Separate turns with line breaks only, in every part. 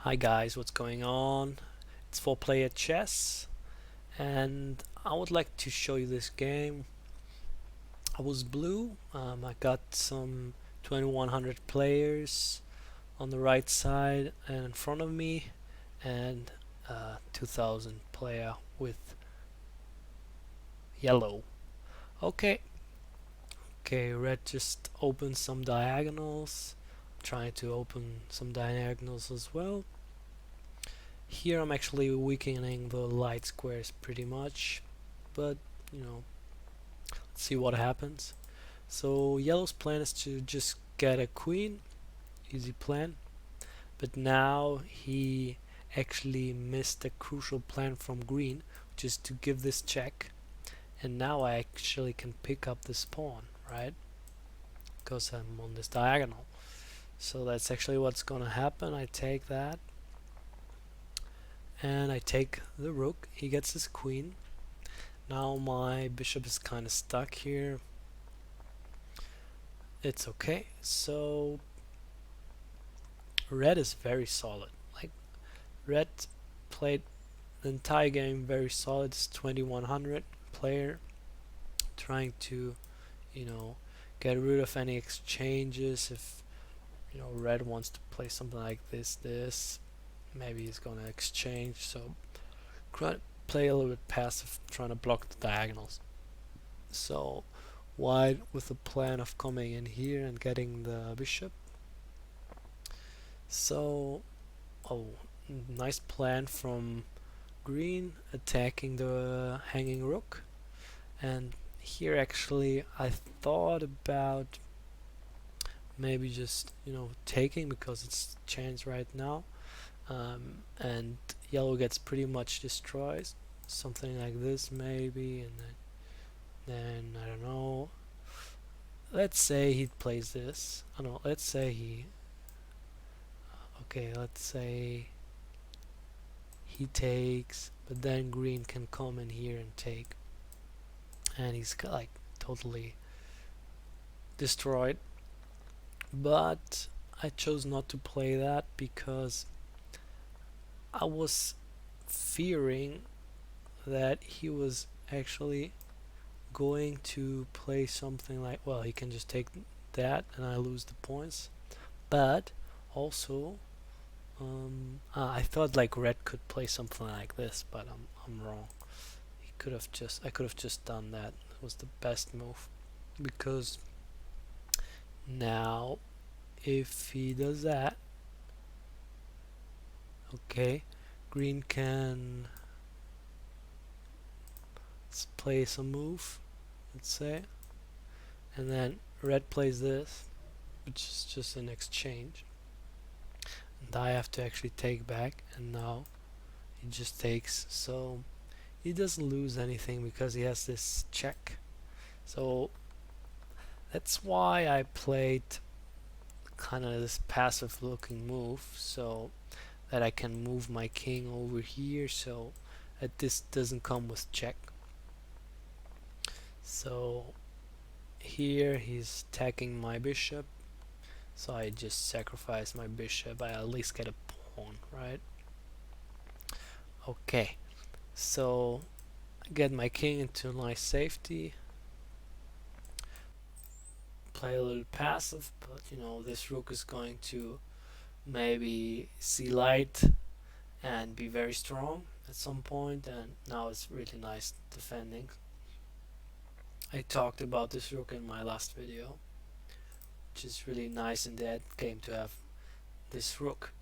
Hi guys, what's going on? It's for Player Chess, and I would like to show you this game. I was blue. I got some 2100 players on the right side and in front of me, and 2000 player with yellow. Okay, okay. Red just opened some diagonals. I'm trying to open some diagonals as well. Here I'm actually weakening the light squares pretty much, but you know, let's see what happens. So yellow's plan is to just get a queen, easy plan, but now he actually missed a crucial plan from green, which is to give this check, and now I actually can pick up this pawn, right? Because I'm on this diagonal. So that's actually what's gonna happen. I take that, and I take the rook. He gets his queen. Now my bishop is kind of stuck here. It's okay. So red is very solid. Like red played the entire game very solid. It's 2100 player trying to, you know, get rid of any exchanges. If red wants to play something like this, maybe he's gonna exchange. So play a little bit passive, trying to block the diagonals. So white with the plan of coming in here and getting the bishop. So, oh, nice plan from green attacking the hanging rook. And here actually I thought about maybe just taking because it's chance right now, and yellow gets pretty much destroyed. Something like this maybe, and then I don't know. Let's say he plays this. I don't know. Let's say he. Okay, let's say he takes, but then green can come in here and take, and he's like totally destroyed. But I chose not to play that because I was fearing that he was actually going to play something like, well, he can just take that and I lose the points. But also I thought like red could play something like this, but I'm wrong. I could have just done that. It was the best move, because now if he does that, okay, green can play some move, let's say, and then red plays this, which is just an exchange, and I have to actually take back, and now he just takes, so he doesn't lose anything because he has this check. So that's why I played kind of this passive looking move, so that I can move my king over here so that this doesn't come with check. So here he's attacking my bishop, so I just sacrifice my bishop. I at least get a pawn, right? Okay, so I get my king into nice safety, play a little passive, but this rook is going to maybe see light and be very strong at some point, and now it's really nice defending. I talked about this rook in my last video, which is really nice in that game to have this rook.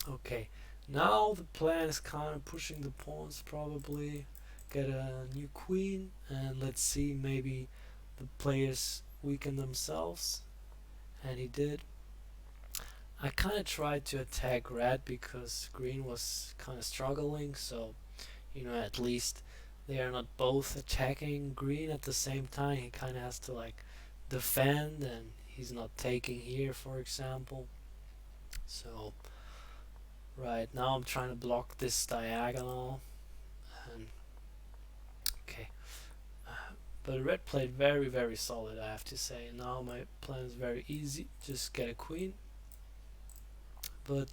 Okay, now the plan is kind of pushing the pawns, probably get a new queen, and let's see, maybe the players weaken themselves, and he did. I kind of tried to attack red because green was kind of struggling, so at least they are not both attacking green at the same time. He kind of has to like defend, and he's not taking here, for example. So right now I'm trying to block this diagonal, and okay, but red played very solid, I have to say. Now my plan is very easy, just get a queen. But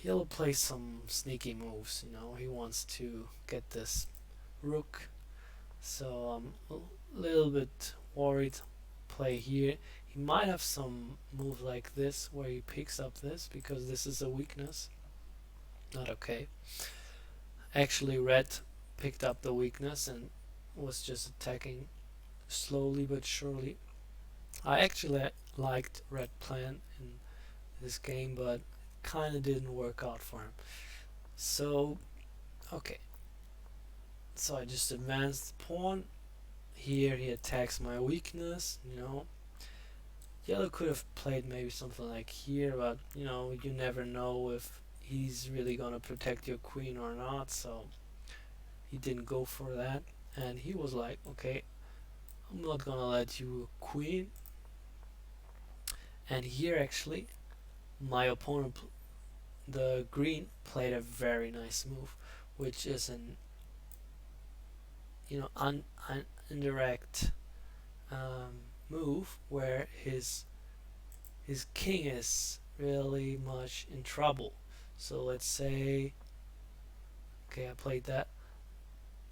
yellow plays some sneaky moves. He wants to get this rook, so I'm a little bit worried. Play here. He might have some move like this where he picks up this because this is a weakness. Not okay. Actually, red picked up the weakness and was just attacking slowly but surely. I actually liked red plan in this game, but kind of didn't work out for him. So, okay. So I just advanced the pawn. Here he attacks my weakness. Yellow could have played maybe something like here, but you never know if he's really gonna protect your queen or not, so he didn't go for that. And he was like, okay, I'm not gonna let you queen. And here actually my opponent, the green, played a very nice move, which is an indirect move where his king is really much in trouble. So let's say, okay, I played that.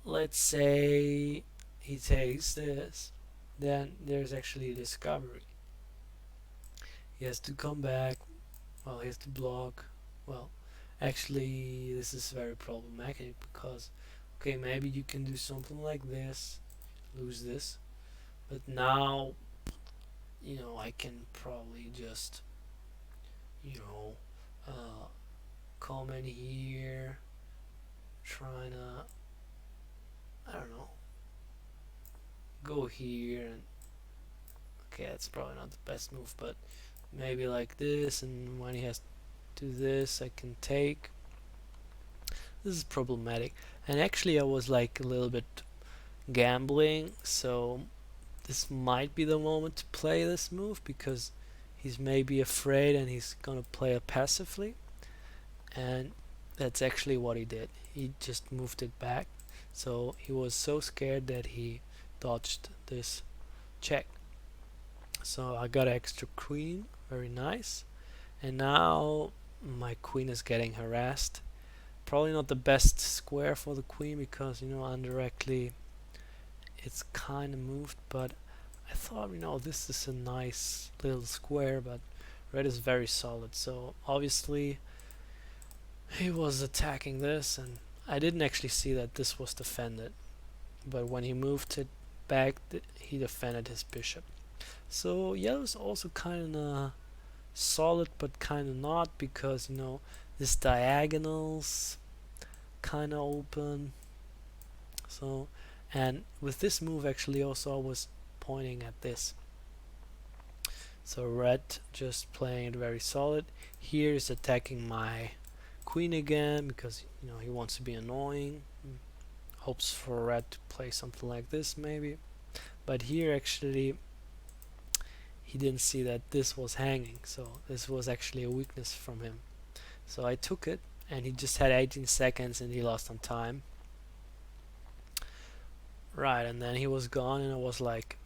Let's say he takes this, then there's actually a discovery. He has to come back. Well, he has to block. Well, actually, this is very problematic because, okay, maybe you can do something like this, lose this, but now, I can probably just, you know, uh, come in here, trying to, I don't know, go here, and okay, that's probably not the best move, but maybe like this, and when he has to do this, I can take. This is problematic, and actually I was like a little bit gambling, so this might be the moment to play this move because he's maybe afraid and he's gonna play it passively, and that's actually what he did. He just moved it back, so he was so scared that he dodged this check. So I got extra queen, very nice, and now my queen is getting harassed. Probably not the best square for the queen because indirectly it's kind of moved, but I thought this is a nice little square, but red is very solid, so obviously he was attacking this, and I didn't actually see that this was defended, but when he moved it back he defended his bishop. So yellow's also kind of solid but kind of not because this diagonals kind of open. So, and with this move actually also I was pointing at this. So red just playing it very solid. Here is attacking my queen again because he wants to be annoying. Hopes for red to play something like this maybe. But here actually he didn't see that this was hanging, so this was actually a weakness from him. So I took it, and he just had 18 seconds and he lost on time. Right, and then he was gone, and I was like,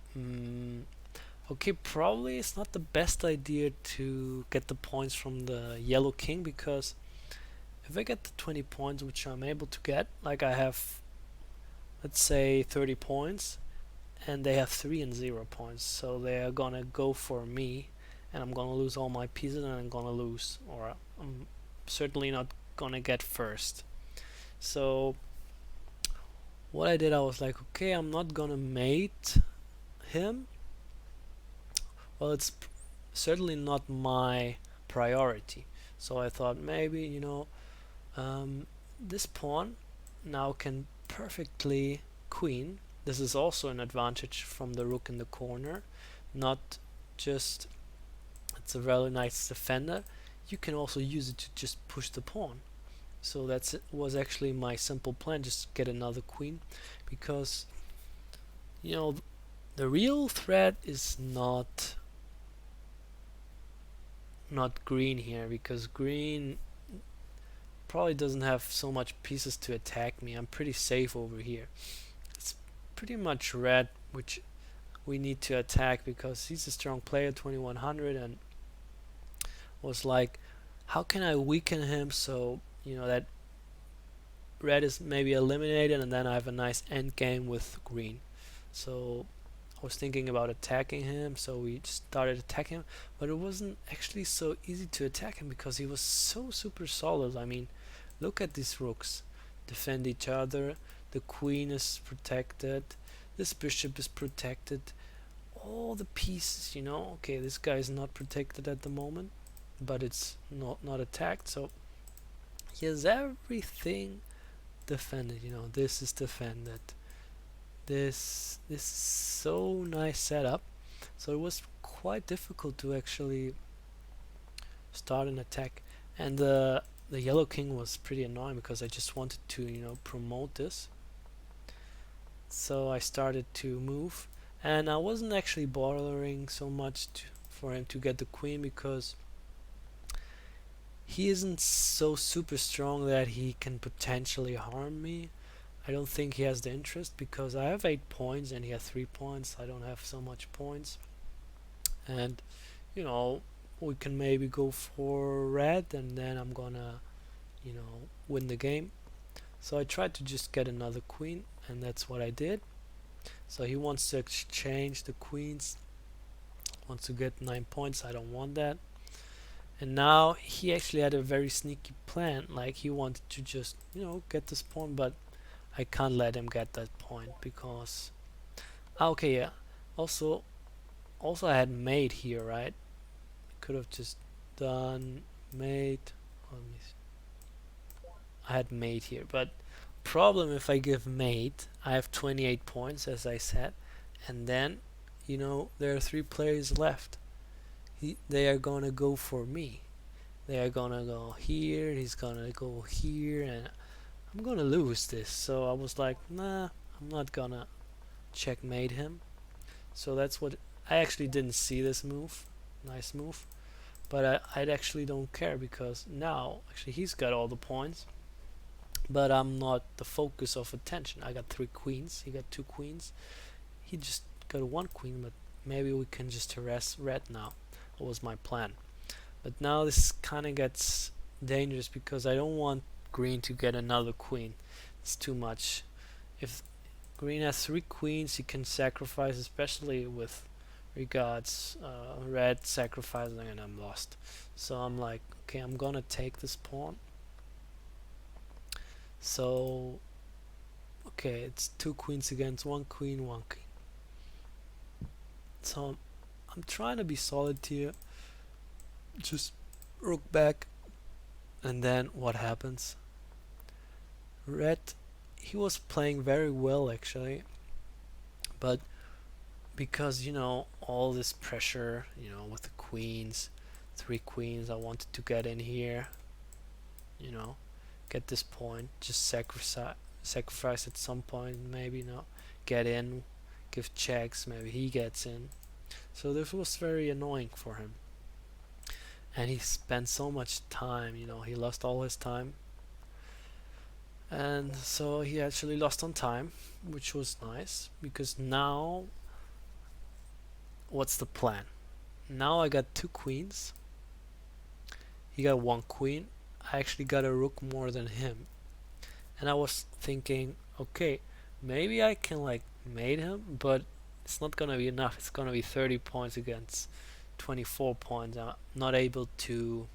okay, probably it's not the best idea to get the points from the yellow king, because if I get the 20 points, which I'm able to get, like I have, let's say 30 points, and they have 3 and 0 points, so they are gonna go for me, and I'm gonna lose all my pieces, and I'm gonna lose, or I'm certainly not gonna get first. So what I did, I was like, okay, I'm not gonna mate him. Well, it's certainly not my priority. So I thought maybe this pawn now can perfectly queen. This is also an advantage from the rook in the corner. Not just, it's a really nice defender. You can also use it to just push the pawn. So that was actually my simple plan, just get another queen, because the real threat is not green here, because green probably doesn't have so much pieces to attack me. I'm pretty safe over here. It's pretty much red which we need to attack because he's a strong player, 2100, and was like, how can I weaken him so that red is maybe eliminated, and then I have a nice end game with green. So I was thinking about attacking him, so we started attacking him, but it wasn't actually so easy to attack him because he was so super solid. I mean, look at these rooks. Defend each other, the queen is protected, this bishop is protected, all the pieces, okay, this guy is not protected at the moment, but it's not attacked, so he has everything defended, this is defended. This is so nice setup. So it was quite difficult to actually start an attack, and the yellow king was pretty annoying because I just wanted to promote this. So I started to move, and I wasn't actually bothering so much for him to get the queen because he isn't so super strong that he can potentially harm me. I don't think he has the interest because I have 8 points and he has 3 points. I don't have so much points. And, we can maybe go for red and then I'm gonna, win the game. So I tried to just get another queen, and that's what I did. So he wants to exchange the queens, wants to get 9 points. I don't want that. And now he actually had a very sneaky plan. Like he wanted to just, get this pawn, but I can't let him get that point because okay, yeah. Also I had mate here, right? Could have just done mate. Let me see. I had mate here, but problem if I give mate, I have 28 points as I said, and then there are 3 players left. They are gonna go for me. They are gonna go here, he's gonna go here, and I'm gonna lose this. So I was like, nah, I'm not gonna checkmate him. So that's what I actually didn't see this move. Nice move. But I actually don't care because now actually he's got all the points. But I'm not the focus of attention. I got 3 queens. He got 2 queens. He just got 1 queen, but maybe we can just harass red now. That was my plan. But now this kind of gets dangerous because I don't want green to get another queen. It's too much. If green has 3 queens, he can sacrifice, especially with regards red sacrificing, and I'm lost. So I'm like, okay, I'm gonna take this pawn. So okay, it's 2 queens against 1 queen, 1 king. So I'm trying to be solid here. Just rook back, and then what happens? Red, he was playing very well actually, but because all this pressure, with the queens, 3 queens, I wanted to get in here, get this point, just sacrifice at some point, maybe get in, give checks, maybe he gets in. So this was very annoying for him, and he spent so much time, he lost all his time, and so he actually lost on time, which was nice because now what's the plan? Now I got 2 queens, he got 1 queen, I actually got a rook more than him, and I was thinking, okay, maybe I can like mate him, but it's not gonna be enough. It's gonna be 30 points against 24 points. I'm not able to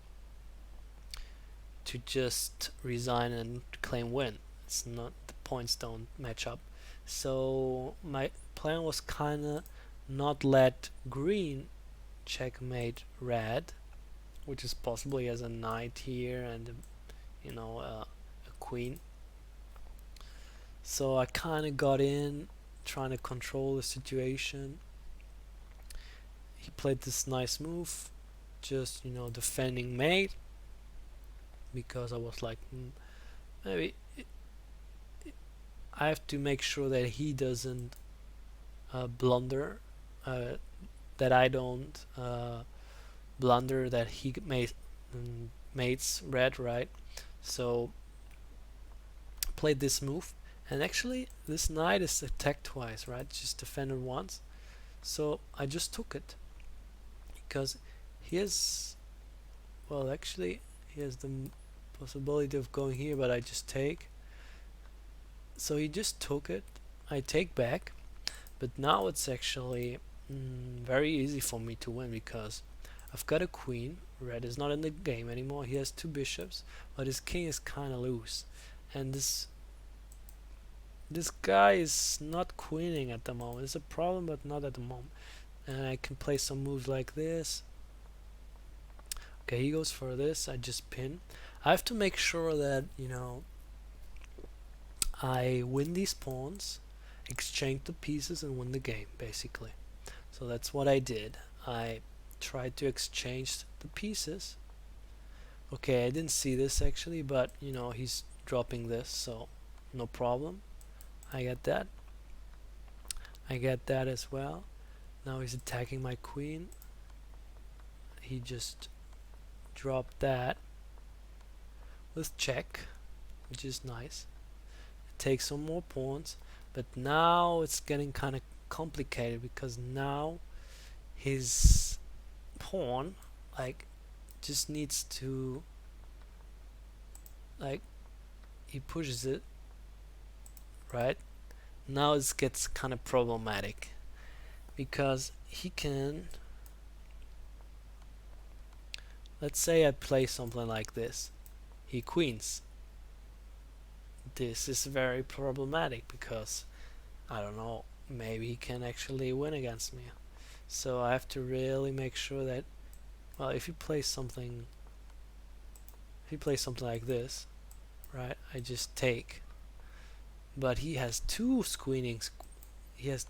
just resign and claim win. It's not, the points don't match up. So my plan was kinda not let green checkmate red, which is possible. He has a knight here and a queen. So I kinda got in, trying to control the situation. He played this nice move, just defending mate, because I was like, maybe I have to make sure that he doesn't blunder, that I don't blunder, that he mates red, right? So played this move, and actually this knight is attacked twice, right? Just defended once. So I just took it because he is, well, actually he has the possibility of going here, but I just take. So he just took it. I take back, but now it's actually very easy for me to win because I've got a queen. Red is not in the game anymore. He has two bishops, but his king is kind of loose, and this guy is not queening at the moment. It's a problem, but not at the moment. And I can play some moves like this. Okay, he goes for this. I just pin. I have to make sure that, you know, I win these pawns, exchange the pieces, and win the game, basically. So that's what I did. I tried to exchange the pieces. Okay, I didn't see this actually, but you know, he's dropping this, so no problem. I get that. I get that as well. Now he's attacking my queen. He just dropped that with check, which is nice. Take some more pawns, but now it's getting kind of complicated because now his pawn like just needs to, like, he pushes it right now. It gets kind of problematic because he can, let's say I play something like this, he queens. This is very problematic because I don't know, maybe he can actually win against me. So I have to really make sure that, well, if he plays something like this, right, I just take. But he has two queening squares,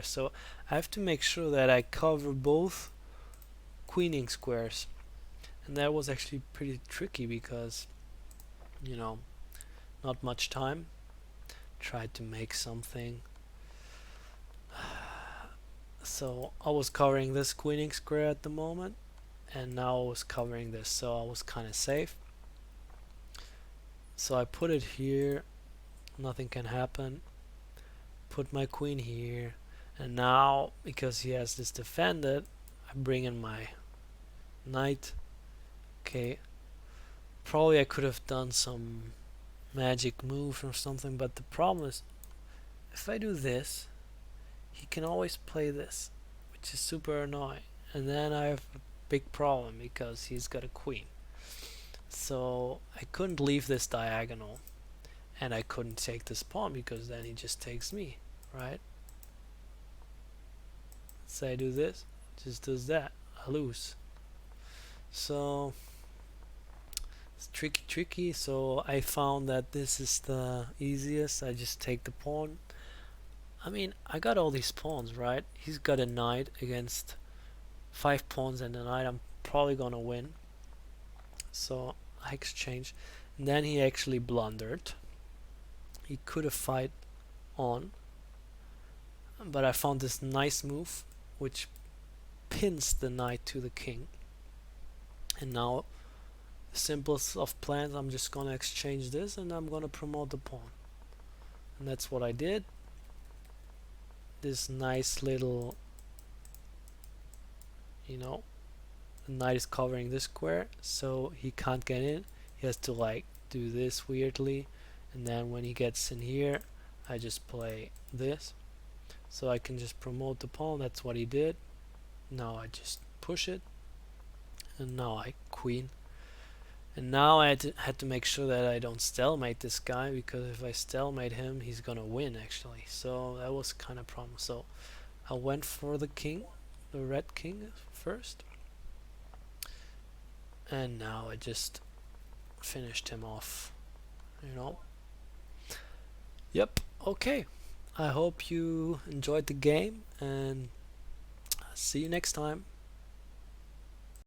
so I have to make sure that I cover both queening squares. And that was actually pretty tricky because, you know, not much time. Tried to make something. So I was covering this queening square at the moment, and now I was covering this, so I was kind of safe. So I put it here, nothing can happen. Put my queen here, and now because he has this defended, I bring in my knight. Okay, probably I could have done some magic move or something, but the problem is if I do this, he can always play this, which is super annoying, and then I have a big problem because he's got a queen. So I couldn't leave this diagonal, and I couldn't take this pawn because then he just takes me, right? So I do this, just does that, I lose. So it's tricky. So I found that this is the easiest. I just take the pawn. I mean, I got all these pawns, right? He's got a knight against 5 pawns and a knight. I'm probably gonna win. So I exchange. And then he actually blundered. He could have fight on, but I found this nice move which pins the knight to the king. And now the simplest of plans, I'm just gonna exchange this and I'm gonna promote the pawn. And that's what I did. This nice little, you know, the knight is covering this square, so he can't get in. He has to like do this weirdly, and then when he gets in here, I just play this, so I can just promote the pawn. That's what he did. Now I just push it, and now I queen. And now I had to make sure that I don't stalemate this guy, because if I stalemate him, he's gonna win actually. So that was kind of a problem. So I went for the king, the red king first, and now I just finished him off, you know. Yep, okay. I hope you enjoyed the game, and see you next time.